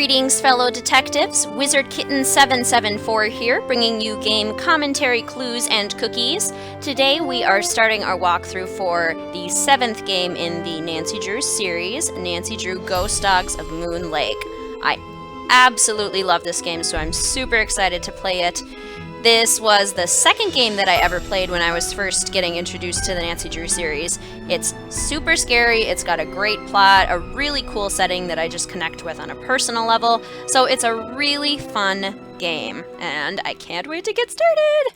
Greetings, fellow detectives. Wizard Kitten 774 here, bringing you game commentary, clues, and cookies. Today we are starting our walkthrough for the 7th game in the Nancy Drew series, Nancy Drew Ghost Dogs of Moon Lake. I absolutely love this game, so I'm super excited to play it. This was the second game that I ever played when I was first getting introduced to the Nancy Drew series. It's super scary, it's got a great plot, a really cool setting that I just connect with on a personal level, so it's a really fun game, and I can't wait to get started!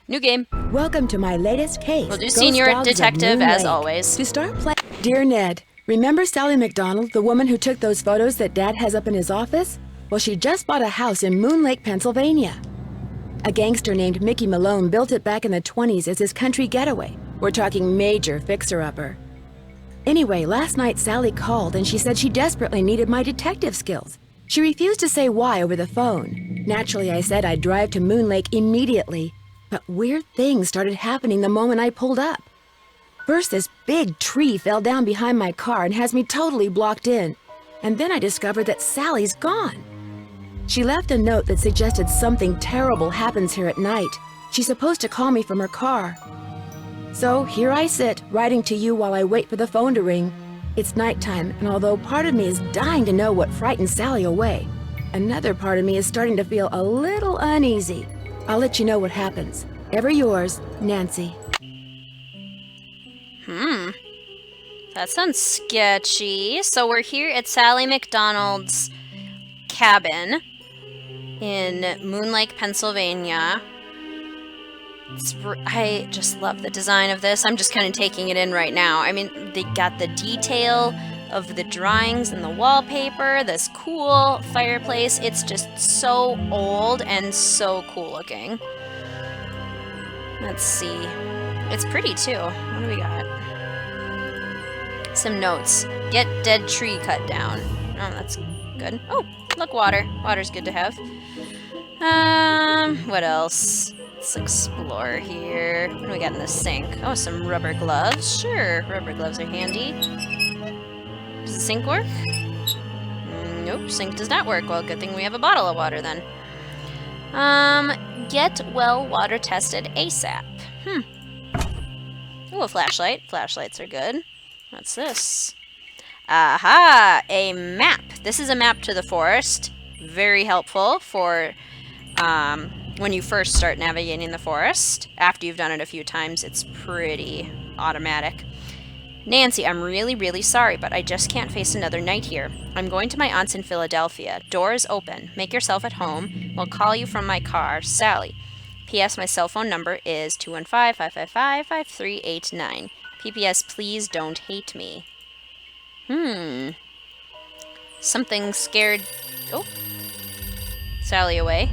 New game. Welcome to my latest case. We'll do Senior Detective as always. To start playing, Dear Ned, remember Sally McDonald, the woman who took those photos that Dad has up in his office? Well, she just bought a house in Moon Lake, Pennsylvania. A gangster named Mickey Malone built it back in the 20s as his country getaway. We're talking major fixer-upper. Anyway, last night Sally called and she said she desperately needed my detective skills. She refused to say why over the phone. Naturally, I said I'd drive to Moon Lake immediately. But weird things started happening the moment I pulled up. First, this big tree fell down behind my car and has me totally blocked in. And then I discovered that Sally's gone. She left a note that suggested something terrible happens here at night. She's supposed to call me from her car. So here I sit, writing to you while I wait for the phone to ring. It's nighttime, and although part of me is dying to know what frightened Sally away, another part of me is starting to feel a little uneasy. I'll let you know what happens. Ever yours, Nancy. That sounds sketchy. So we're here at Sally McDonald's cabin in Moon Lake, Pennsylvania. I just love the design of this. I'm just kind of taking it in right now. I mean, they got the detail of the drawings and the wallpaper, this cool fireplace. It's just so old and so cool looking. Let's see. It's pretty too. What do we got? Some notes. Get dead tree cut down. Oh, that's good. Oh, look, water. Water's good to have. What else? Let's explore here. What do we got in the sink? Oh, some rubber gloves. Sure, rubber gloves are handy. Does the sink work? Nope, sink does not work. Well, good thing we have a bottle of water then. Get well water tested ASAP. Ooh, a flashlight. Flashlights are good. What's this? Aha! A map. This is a map to the forest. Very helpful for when you first start navigating the forest. After you've done it a few times, it's pretty automatic. Nancy, I'm really, really sorry, but I just can't face another night here. I'm going to my aunt's in Philadelphia. Door is open. Make yourself at home. We'll call you from my car, Sally. P.S. My cell phone number is 215-555-5389. P.P.S. Please don't hate me. Something scared... Oh. Sally away.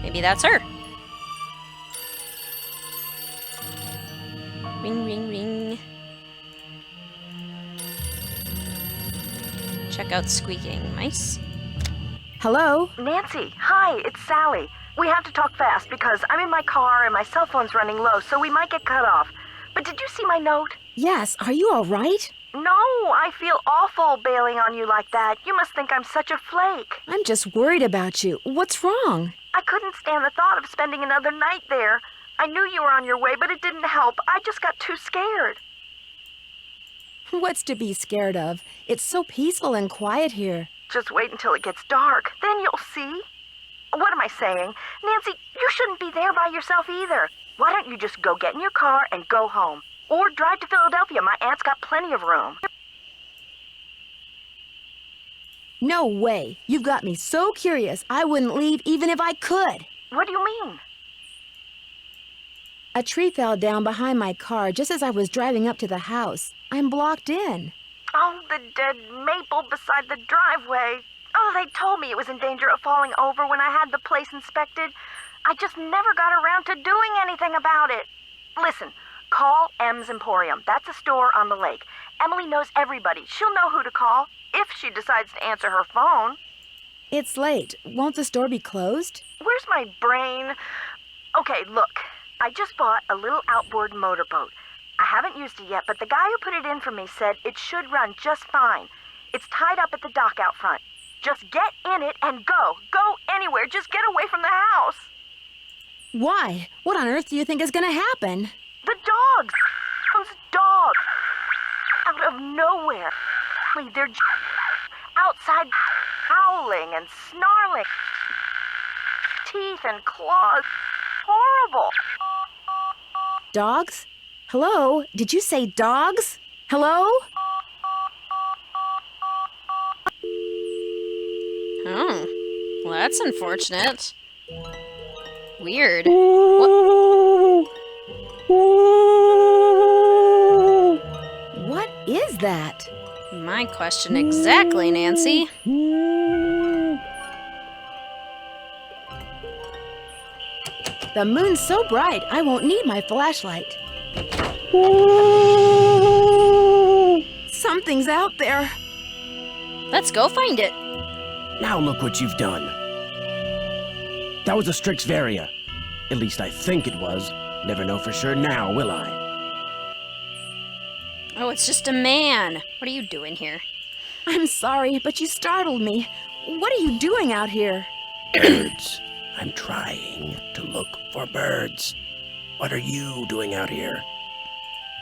Maybe that's her. Ring, ring, ring. Check out squeaking mice. Hello? Nancy, hi, it's Sally. We have to talk fast because I'm in my car and my cell phone's running low, so we might get cut off. But did you see my note? Yes, are you all right? No, I feel awful bailing on you like that. You must think I'm such a flake. I'm just worried about you. What's wrong? I couldn't stand the thought of spending another night there. I knew you were on your way, but it didn't help. I just got too scared. What's to be scared of? It's so peaceful and quiet here. Just wait until it gets dark. Then you'll see. What am I saying? Nancy, you shouldn't be there by yourself either. Why don't you just go get in your car and go home? Or drive to Philadelphia. My aunt's got plenty of room. No way. You've got me so curious, I wouldn't leave even if I could. What do you mean? A tree fell down behind my car just as I was driving up to the house. I'm blocked in. Oh, the dead maple beside the driveway. Oh, they told me it was in danger of falling over when I had the place inspected. I just never got around to doing anything about it. Listen, call M's Emporium. That's a store on the lake. Emily knows everybody. She'll know who to call if she decides to answer her phone. It's late. Won't the store be closed? Where's my brain? Okay, look. I just bought a little outboard motorboat. I haven't used it yet, but the guy who put it in for me said it should run just fine. It's tied up at the dock out front. Just get in it and go. Go anywhere. Just get away from the house. Why? What on earth do you think is gonna happen? The dogs. Those dogs. Out of nowhere. They're outside howling and snarling. Teeth and claws. Horrible. Dogs? Hello? Did you say dogs? Hello? Oh, well, that's unfortunate. Weird. What is that? My question exactly, Nancy. The moon's so bright, I won't need my flashlight. Something's out there. Let's go find it. Now look what you've done. That was a Strixvaria. At least I think it was. Never know for sure now, will I? Oh, it's just a man. What are you doing here? I'm sorry, but you startled me. What are you doing out here? Birds. I'm trying to look for birds. What are you doing out here?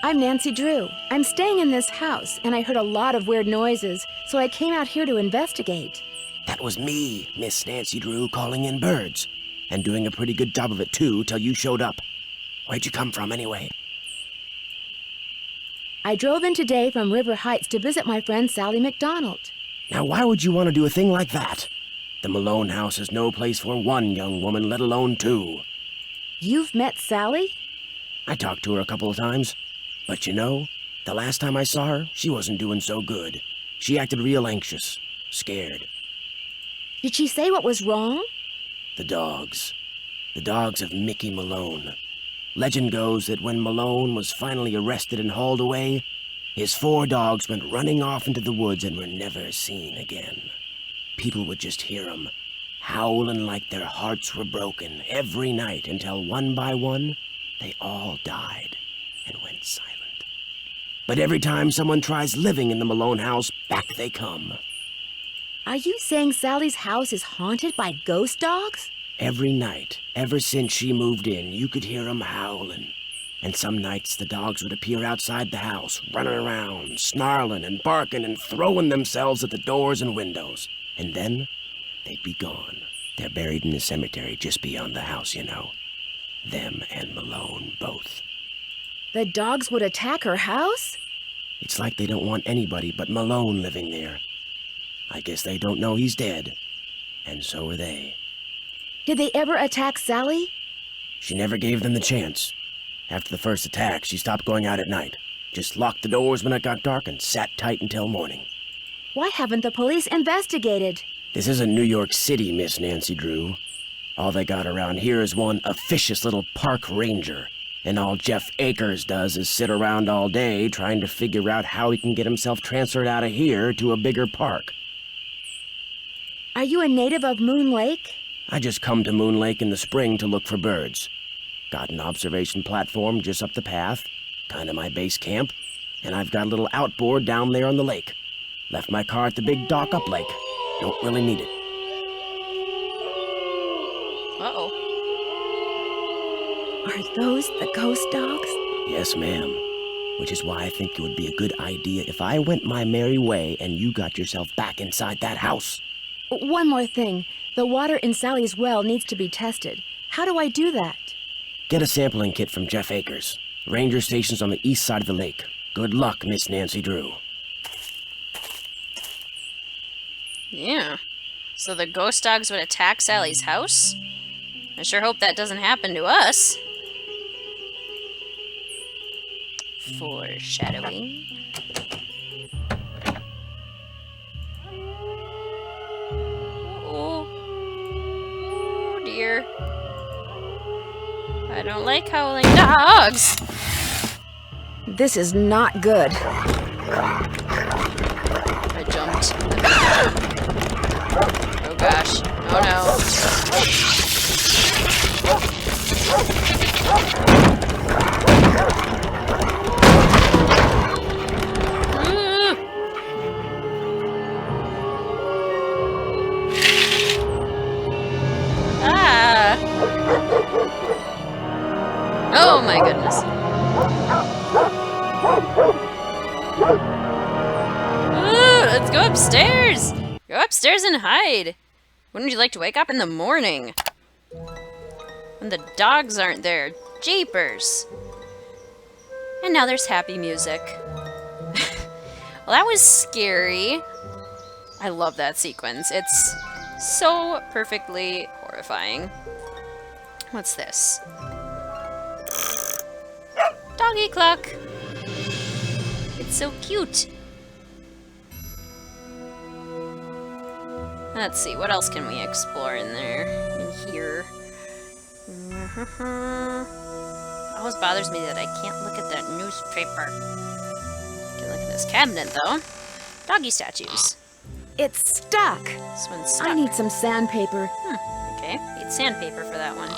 I'm Nancy Drew. I'm staying in this house, and I heard a lot of weird noises, so I came out here to investigate. That was me, Miss Nancy Drew, calling in birds. And doing a pretty good job of it, too, till you showed up. Where'd you come from, anyway? I drove in today from River Heights to visit my friend Sally McDonald. Now, why would you want to do a thing like that? The Malone house is no place for one young woman, let alone two. You've met Sally? I talked to her a couple of times. But you know, the last time I saw her, she wasn't doing so good. She acted real anxious, scared. Did she say what was wrong? The dogs. The dogs of Mickey Malone. Legend goes that when Malone was finally arrested and hauled away, his 4 dogs went running off into the woods and were never seen again. People would just hear them, howling like their hearts were broken every night until one by one, they all died and went silent. But every time someone tries living in the Malone house, back they come. Are you saying Sally's house is haunted by ghost dogs? Every night, ever since she moved in, you could hear them howling. And some nights the dogs would appear outside the house, running around, snarling and barking and throwing themselves at the doors and windows. And then, they'd be gone. They're buried in the cemetery just beyond the house, you know. Them and Malone, both. The dogs would attack her house? It's like they don't want anybody but Malone living there. I guess they don't know he's dead. And so are they. Did they ever attack Sally? She never gave them the chance. After the first attack, she stopped going out at night. Just locked the doors when it got dark and sat tight until morning. Why haven't the police investigated? This isn't New York City, Miss Nancy Drew. All they got around here is one officious little park ranger. And all Jeff Akers does is sit around all day trying to figure out how he can get himself transferred out of here to a bigger park. Are you a native of Moon Lake? I just come to Moon Lake in the spring to look for birds. Got an observation platform just up the path, kinda my base camp, and I've got a little outboard down there on the lake. Left my car at the big dock up lake. Don't really need it. Uh-oh. Are those the ghost dogs? Yes, ma'am. Which is why I think it would be a good idea if I went my merry way and you got yourself back inside that house. One more thing. The water in Sally's well needs to be tested. How do I do that? Get a sampling kit from Jeff Akers. Ranger station's on the east side of the lake. Good luck, Miss Nancy Drew. Yeah. So the ghost dogs would attack Sally's house? I sure hope that doesn't happen to us. Foreshadowing. Oh dear. I don't like howling dogs. This is not good. I jumped. Oh gosh. Oh no. Ooh, let's go upstairs! Go upstairs and hide! Wouldn't you like to wake up in the morning? When the dogs aren't there. Jeepers! And now there's happy music. Well, that was scary. I love that sequence. It's so perfectly horrifying. What's this? Doggy cluck! It's so cute! Let's see, what else can we explore in there? In here? It always bothers me that I can't look at that newspaper. Can look at this cabinet, though. Doggy statues. It's stuck. This one's stuck. I need some sandpaper. Okay, need sandpaper for that one.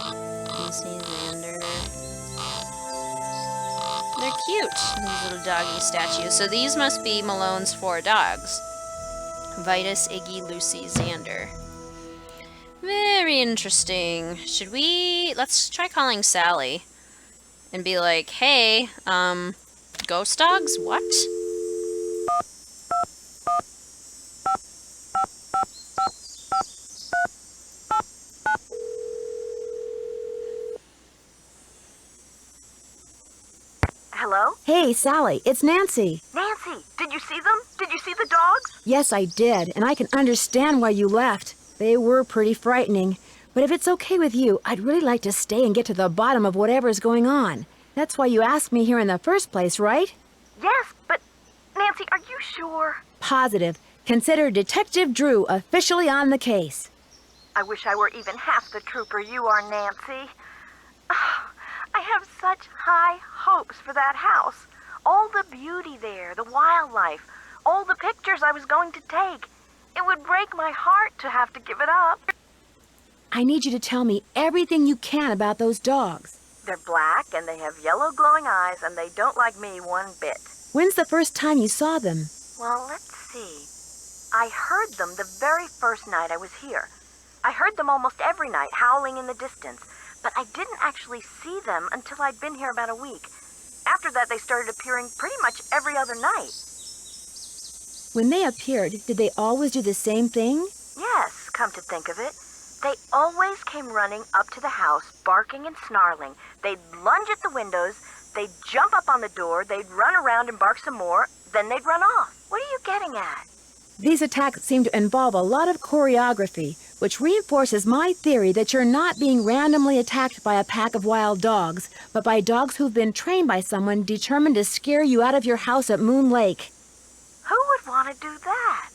Lucy, Xander. They're cute, these little doggy statues. So these must be Malone's 4 dogs. Vitus, Iggy, Lucy, Xander. Very interesting. Should we... Let's try calling Sally. And be like, hey, ghost dogs? What? Hello? Hey, Sally, it's Nancy. Nancy, did you see them? Did you see the dogs? Yes, I did, and I can understand why you left. They were pretty frightening. But if it's okay with you, I'd really like to stay and get to the bottom of whatever's going on. That's why you asked me here in the first place, right? Yes, but Nancy, are you sure? Positive. Consider Detective Drew officially on the case. I wish I were even half the trooper you are, Nancy. I have such high hopes for that house. All the beauty there, the wildlife, all the pictures I was going to take. It would break my heart to have to give it up. I need you to tell me everything you can about those dogs. They're black and they have yellow glowing eyes and they don't like me one bit. When's the first time you saw them? Well, let's see. I heard them the very first night I was here. I heard them almost every night, howling in the distance. But I didn't actually see them until I'd been here about a week. After that, they started appearing pretty much every other night. When they appeared, did they always do the same thing? Yes, come to think of it. They always came running up to the house, barking and snarling. They'd lunge at the windows, they'd jump up on the door, they'd run around and bark some more, then they'd run off. What are you getting at? These attacks seem to involve a lot of choreography, which reinforces my theory that you're not being randomly attacked by a pack of wild dogs, but by dogs who've been trained by someone determined to scare you out of your house at Moon Lake. Who would want to do that?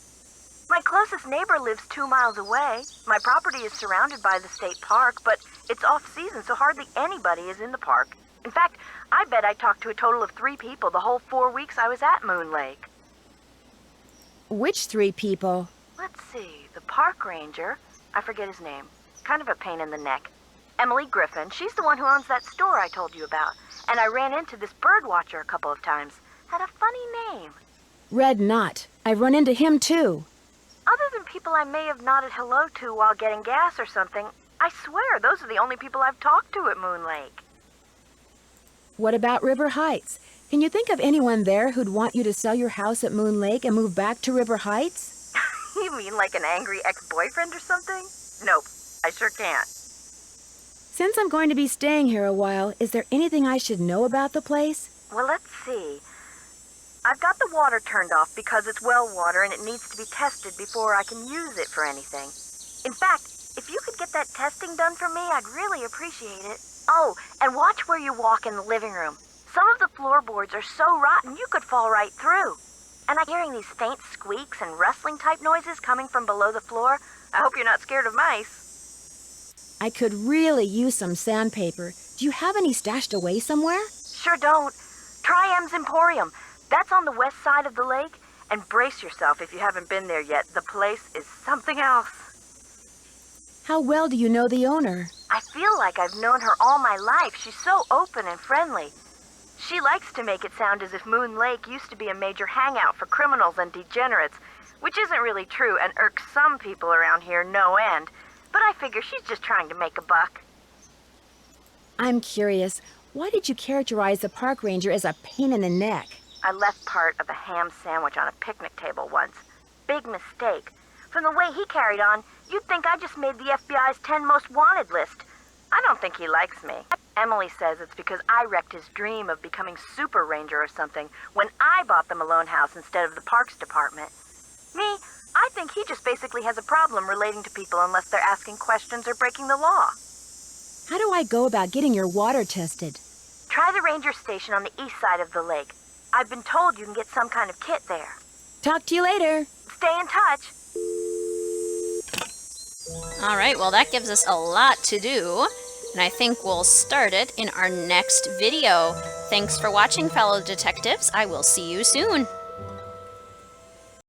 My closest neighbor lives 2 miles away. My property is surrounded by the state park, but it's off-season, so hardly anybody is in the park. In fact, I bet I talked to a total of 3 people the whole 4 weeks I was at Moon Lake. Which 3 people? Let's see, the park ranger, I forget his name, kind of a pain in the neck. Emily Griffin, she's the one who owns that store I told you about. And I ran into this bird watcher a couple of times. Had a funny name. Red Knott. I've run into him too. Other than people I may have nodded hello to while getting gas or something, I swear those are the only people I've talked to at Moon Lake. What about River Heights? Can you think of anyone there who'd want you to sell your house at Moon Lake and move back to River Heights? You mean like an angry ex-boyfriend or something? Nope, I sure can't. Since I'm going to be staying here a while, is there anything I should know about the place? Well, let's see. I've got the water turned off because it's well water and it needs to be tested before I can use it for anything. In fact, if you could get that testing done for me, I'd really appreciate it. Oh, and watch where you walk in the living room. Some of the floorboards are so rotten you could fall right through. And I'm hearing these faint squeaks and rustling type noises coming from below the floor. I hope you're not scared of mice. I could really use some sandpaper. Do you have any stashed away somewhere? Sure don't. Try M's Emporium. That's on the west side of the lake. And brace yourself if you haven't been there yet. The place is something else. How well do you know the owner? I feel like I've known her all my life. She's so open and friendly. She likes to make it sound as if Moon Lake used to be a major hangout for criminals and degenerates, which isn't really true and irks some people around here no end. But I figure she's just trying to make a buck. I'm curious. Why did you characterize the park ranger as a pain in the neck? I left part of a ham sandwich on a picnic table once. Big mistake. From the way he carried on, you'd think I just made the FBI's 10 most wanted list. I don't think he likes me. Emily says it's because I wrecked his dream of becoming Super Ranger or something when I bought the Malone house instead of the Parks Department. Me, I think he just basically has a problem relating to people unless they're asking questions or breaking the law. How do I go about getting your water tested? Try the ranger station on the east side of the lake. I've been told you can get some kind of kit there. Talk to you later. Stay in touch. All right, well, that gives us a lot to do, and I think we'll start it in our next video. Thanks for watching, fellow detectives. I will see you soon.